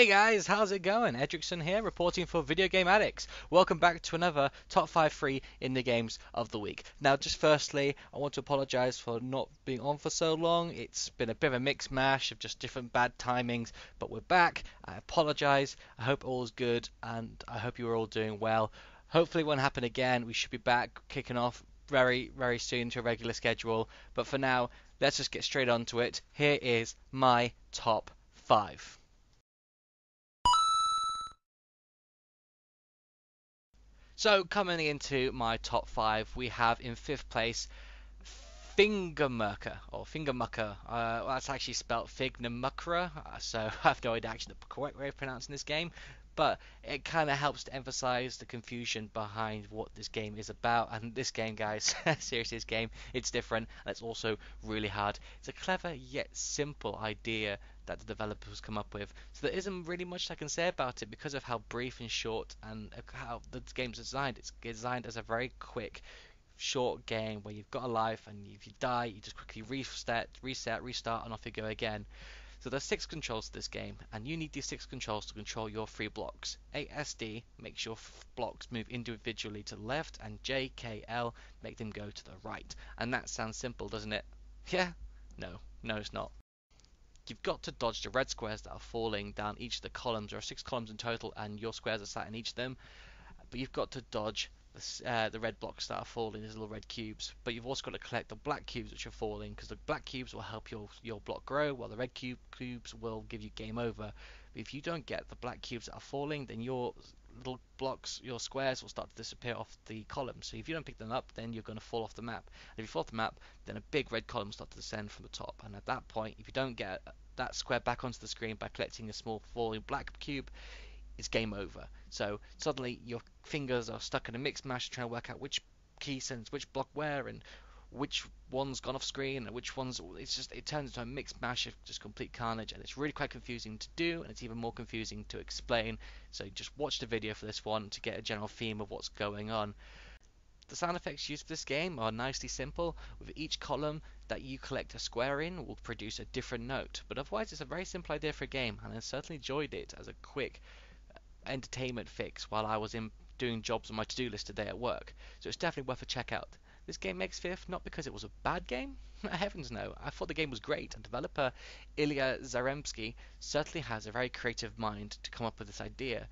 Hey guys, how's it going? Edrickson here, reporting for Video Game Addicts. Welcome back to another Top 5 free indie games of the week. Now, just firstly, I want to apologise for not being on for so long. It's been a bit of a mixed mash of just different bad timings, but we're back. I apologise. I hope all is good, and I hope you are all doing well. Hopefully it won't happen again. We should be back kicking off very soon to a regular schedule. But for now, let's just get straight onto it. Here is my top 5. So coming into my top 5, we have in 5th place Fingermerker or Fingermucker. That's actually spelled Fignamuckra, so I have no idea actually the correct way of pronouncing this game, but it kind of helps to emphasize the confusion behind what this game is about. And this game, guys, seriously, this game, it's different and it's also really hard. It's a clever yet simple idea that the developers come up with, so there isn't really much I can say about it because of how brief and short and how the game's designed. It's designed as a very quick short game where you've got a life, and if you die, you just quickly reset, restart, and off you go again. So there's 6 controls to this game, and you need these 6 controls to control your 3 blocks. ASD makes your blocks move individually to the left, and JKL make them go to the right. And that sounds simple, doesn't it? Yeah? No, it's not. You've got to dodge the red squares that are falling down each of the columns. There are 6 columns in total, and your squares are sat in each of them. But you've got to dodge the red blocks that are falling, these little red cubes. But you've also got to collect the black cubes which are falling, because the black cubes will help your block grow, while the red cubes will give you game over. But if you don't get the black cubes that are falling, then your little blocks, your squares, will start to disappear off the column. So if you don't pick them up, then you're going to fall off the map. And if you fall off the map, then a big red column will start to descend from the top. And at that point, if you don't get that square back onto the screen by collecting a small falling black cube, it's game over. So suddenly your fingers are stuck in a mixed mash trying to work out which key sends which block where, and which one's gone off screen and which one's. It turns into a mixed mash of just complete carnage, and it's really quite confusing to do, and it's even more confusing to explain. So just watch the video for this one to get a general theme of what's going on. The sound effects used for this game are nicely simple. With each column that you collect a square in will produce a different note, but otherwise it's a very simple idea for a game, and I certainly enjoyed it as a quick entertainment fix while I was doing jobs on my to-do list today at work. So it's definitely worth a check out. This game makes 5th not because it was a bad game. Heavens no, I thought the game was great, and developer Ilya Zaremsky certainly has a very creative mind to come up with this idea.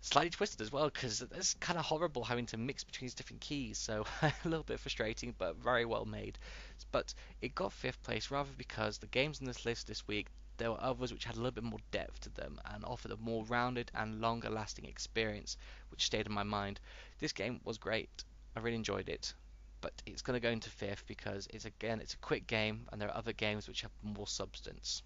Slightly twisted as well, because it's kind of horrible having to mix between these different keys, so a little bit frustrating, but very well made. But it got 5th place rather because the games in this list this week, there were others which had a little bit more depth to them and offered a more rounded and longer lasting experience, which stayed in my mind. This game was great, I really enjoyed it, but it's going to go into 5th because it's a quick game, and there are other games which have more substance.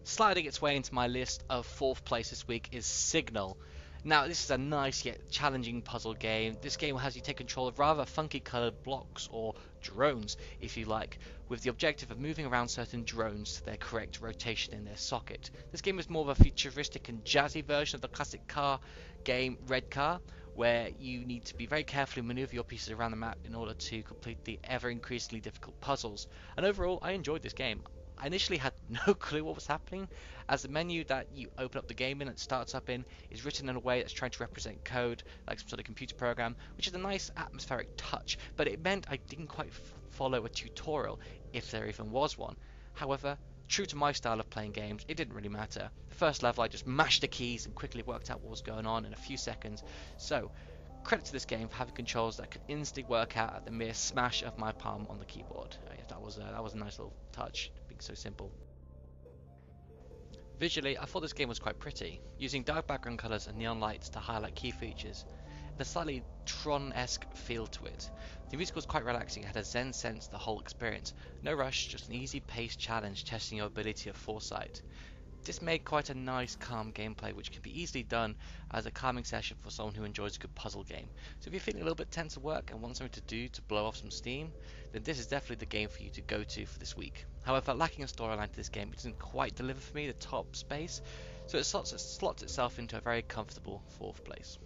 Sliding its way into my list of 4th place this week is Sig-Null. Now, this is a nice yet challenging puzzle game. This game has you take control of rather funky coloured blocks, or drones if you like, with the objective of moving around certain drones to their correct rotation in their socket. This game is more of a futuristic and jazzy version of the classic car game Red Car, where you need to be very carefully maneuver your pieces around the map in order to complete the ever increasingly difficult puzzles. And overall, I enjoyed this game. I initially had no clue what was happening, as the menu that you open up the game in and starts up in is written in a way that's trying to represent code, like some sort of computer program, which is a nice atmospheric touch, but it meant I didn't quite follow a tutorial, if there even was one. However, true to my style of playing games, it didn't really matter. The first level I just mashed the keys and quickly worked out what was going on in a few seconds, so credit to this game for having controls that could instantly work out at the mere smash of my palm on the keyboard. That was a nice little touch, being so simple. Visually, I thought this game was quite pretty, using dark background colours and neon lights to highlight key features, and a slightly Tron-esque feel to it. The music was quite relaxing, had a zen sense to the whole experience. No rush, just an easy paced challenge testing your ability of foresight. This made quite a nice calm gameplay, which can be easily done as a calming session for someone who enjoys a good puzzle game. So if you're feeling a little bit tense at work and want something to do to blow off some steam, then this is definitely the game for you to go to for this week. However, lacking a storyline to this game, it doesn't quite deliver for me the top space, so it slots itself into a very comfortable 4th place.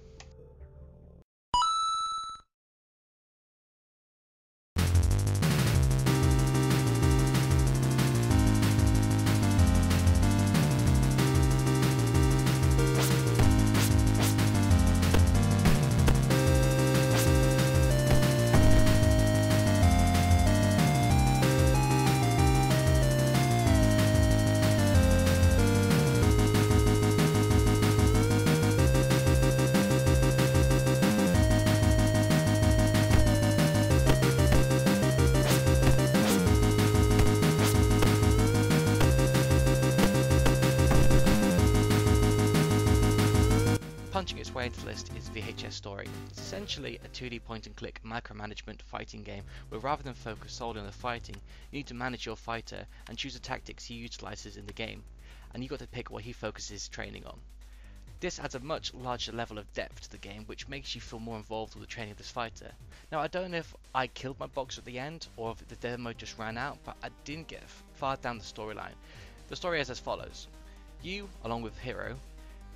Punching its way into the list is VHS Story. It's essentially a 2D point-and-click micromanagement fighting game where rather than focus solely on the fighting, you need to manage your fighter and choose the tactics he utilizes in the game, and you got to pick what he focuses his training on. This adds a much larger level of depth to the game, which makes you feel more involved with the training of this fighter. Now, I don't know if I killed my box at the end or if the demo just ran out, but I didn't get far down the storyline. The story is as follows. You, along with Hiro,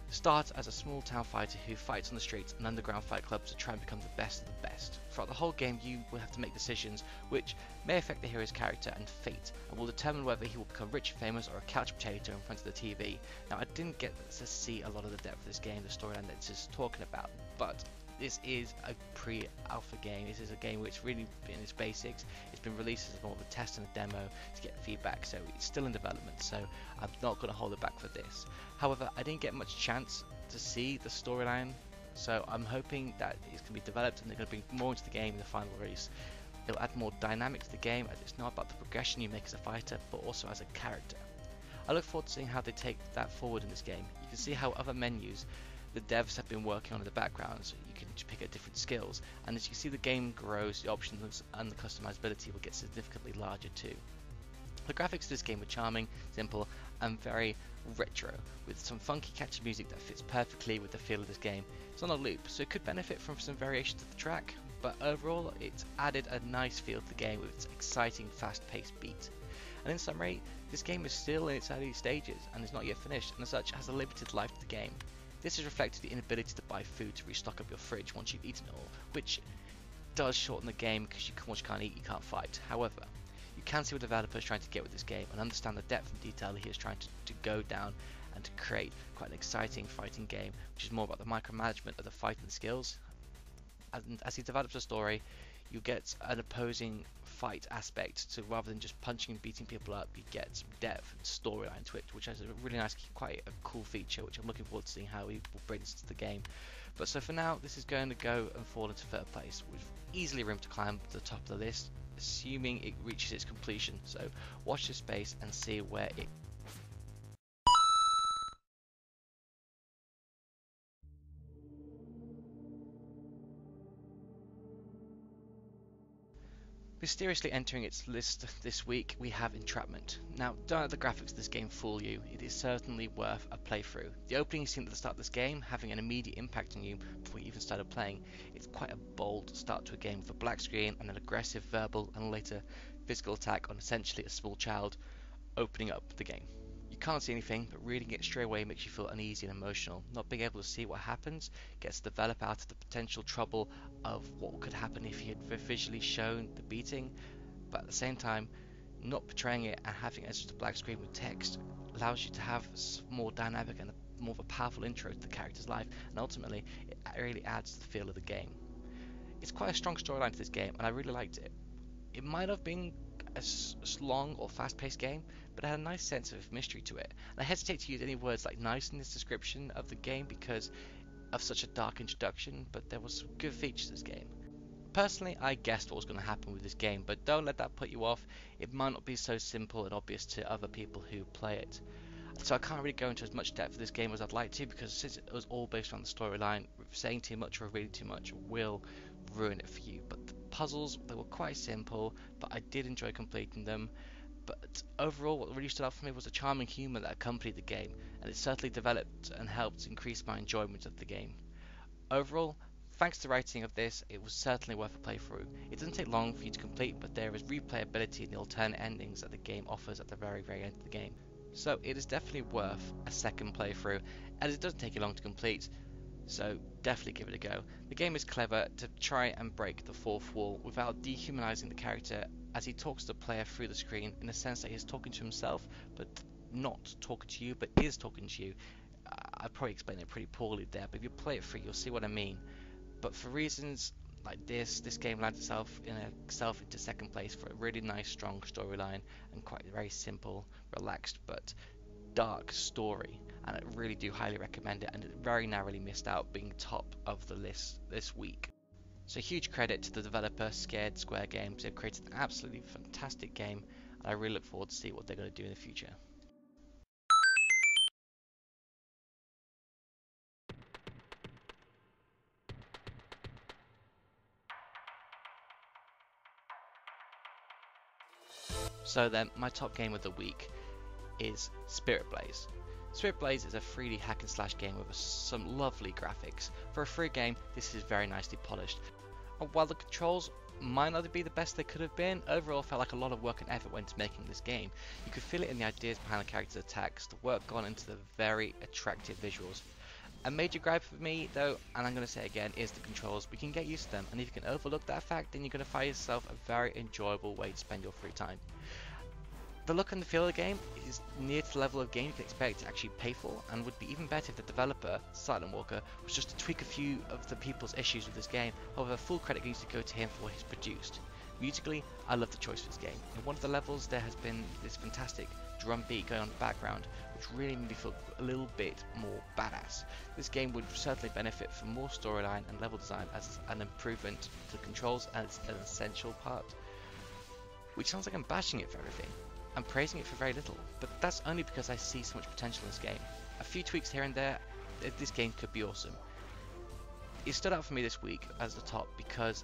start as a small town fighter who fights on the streets and underground fight clubs to try and become the best of the best. Throughout the whole game you will have to make decisions which may affect the hero's character and fate, and will determine whether he will become rich, famous, or a couch potato in front of the TV. Now, I didn't get to see a lot of the depth of this game, the storyline that it's just talking about, but this is a pre-alpha game. This is a game which really in its basics. It's been released as more of a test and a demo to get feedback, so it's still in development, so I'm not going to hold it back for this. However, I didn't get much chance to see the storyline, so I'm hoping that it's going to be developed and they're going to bring more into the game in the final release. It'll add more dynamic to the game, as it's not about the progression you make as a fighter, but also as a character. I look forward to seeing how they take that forward in this game. You can see how other menus the devs have been working on in the background, so you can pick at different skills, and as you see the game grows, the options and the customizability will get significantly larger too. The graphics of this game are charming, simple, and very retro, with some funky catchy music that fits perfectly with the feel of this game. It's on a loop, so it could benefit from some variations of the track, but overall it's added a nice feel to the game with its exciting fast-paced beat. And in summary, this game is still in its early stages and is not yet finished, and as such has a limited life to the game. This is reflected in the inability to buy food to restock up your fridge once you've eaten it all, which does shorten the game because once you can't eat, you can't fight. However, you can see what the developer is trying to get with this game and understand the depth and detail he is trying to go down and to create quite an exciting fighting game, which is more about the micromanagement of the fighting skills. And as he develops a story, you get an opposing fight aspect, so rather than just punching and beating people up, you get some depth and storyline to it, which is a really nice, quite a cool feature, which I'm looking forward to seeing how he will bring this to the game. But so for now, this is going to go and fall into 3rd place, with easily room to climb to the top of the list, assuming it reaches its completion. So watch this space and see where it Mysteriously entering its list this week, we have Entrapment. Now, don't let the graphics of this game fool you, it is certainly worth a playthrough. The opening scene at the start of this game, having an immediate impact on you before you even started playing, it's quite a bold start to a game with a black screen and an aggressive verbal and later physical attack on essentially a small child opening up the game. You can't see anything, but reading it straight away makes you feel uneasy and emotional. Not being able to see what happens gets the developer out of the potential trouble of what could happen if he had visually shown the beating, but at the same time, not portraying it and having it as just a black screen with text allows you to have more dynamic and more of a powerful intro to the character's life, and ultimately, it really adds to the feel of the game. It's quite a strong storyline to this game, and I really liked it. It might have been a long or fast-paced game, but it had a nice sense of mystery to it. And I hesitate to use any words like nice in this description of the game because of such a dark introduction, but there was some good features to this game. Personally, I guessed what was going to happen with this game, but don't let that put you off. It might not be so simple and obvious to other people who play it. So I can't really go into as much depth of this game as I'd like to, because since it was all based on the storyline, saying too much or reading too much will ruin it for you. But the puzzles, they were quite simple, but I did enjoy completing them. But overall, what really stood out for me was the charming humour that accompanied the game, and it certainly developed and helped increase my enjoyment of the game. Overall, thanks to the writing of this, it was certainly worth a playthrough. It doesn't take long for you to complete, but there is replayability in the alternate endings that the game offers at the very end of the game. So it is definitely worth a second playthrough, as it doesn't take you long to complete, so definitely give it a go. The game is clever to try and break the fourth wall without dehumanizing the character, as he talks to the player through the screen in the sense that he's talking to himself, but not talking to you, but is talking to you. I probably explained it pretty poorly there, but if you play it through, you'll see what I mean. But for reasons like this game lands itself into second place for a really nice, strong storyline and quite very simple, relaxed, but dark story. And I really do highly recommend it, and it very narrowly missed out being top of the list this week. So huge credit to the developer Scared Square Games. They've created an absolutely fantastic game, and I really look forward to see what they're going to do in the future. So then, my top game of the week is Spirit Blaze. Spirit Blaze is a 3D hack and slash game with some lovely graphics. For a free game, this is very nicely polished. And while the controls might not be the best they could have been, overall felt like a lot of work and effort went into making this game. You could feel it in the ideas behind the characters' attacks, the work gone into the very attractive visuals. A major gripe for me though, and I'm going to say it again, is the controls. We can get used to them, and if you can overlook that fact, then you're going to find yourself a very enjoyable way to spend your free time. The look and the feel of the game is near to the level of game you can expect to actually pay for, and would be even better if the developer, Silent Walker, was just to tweak a few of the people's issues with this game. However, full credit needs to go to him for what he's produced. Musically, I love the choice for this game. In one of the levels there has been this fantastic drum beat going on in the background, which really made me feel a little bit more badass. This game would certainly benefit from more storyline and level design as an improvement to the controls, as an essential part. Which sounds like I'm bashing it for everything. I'm praising it for very little, but that's only because I see so much potential in this game. A few tweaks here and there, this game could be awesome. It stood out for me this week as the top because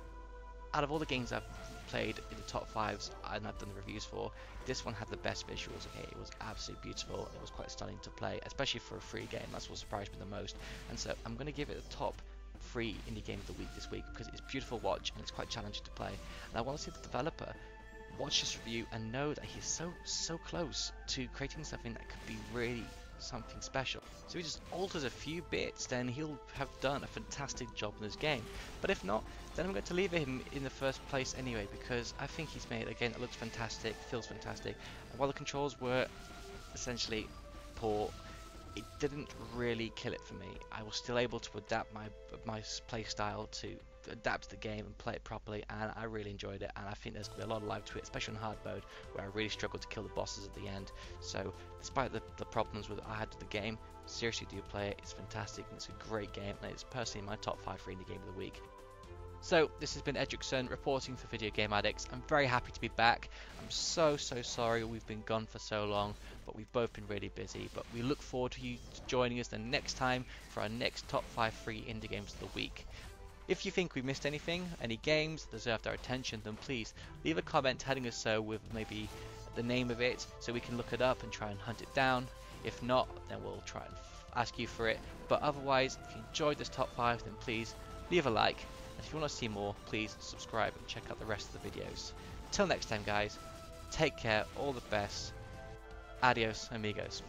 out of all the games I've played in the top 5s and I've done the reviews for, this one had the best visuals. Okay, it was absolutely beautiful. It was quite stunning to play, especially for a free game. That's what surprised me the most. And so I'm going to give it the top free indie game of the week this week because it's beautiful to watch and it's quite challenging to play. And I want to see the developer watch this review and know that he's so close to creating something that could be really something special. So he just alters a few bits, then he'll have done a fantastic job in this game. But if not, then I'm going to leave him in the first place anyway, because I think he's made a game that looks fantastic, feels fantastic, and while the controls were essentially poor, it didn't really kill it for me. I was still able to adapt my play style to adapt to the game and play it properly, and I really enjoyed it, and I think there's going to be a lot of life to it, especially on hard mode where I really struggled to kill the bosses at the end. So despite the problems I had with the game, seriously do play it. It's fantastic and it's a great game, and it's personally my top 5 for indie game of the week. So this has been Edrickson reporting for Video Game Addicts. I'm very happy to be back. I'm so sorry we've been gone for so long, but we've both been really busy. But we look forward to you joining us the next time for our next top 5 free indie games of the week. If you think we missed anything, any games that deserved our attention, then please leave a comment telling us so with maybe the name of it so we can look it up and try and hunt it down. If not, then we'll try and ask you for it. But otherwise, if you enjoyed this top 5, then please leave a like. And if you want to see more, please subscribe and check out the rest of the videos. Till next time guys, take care, all the best, adios amigos.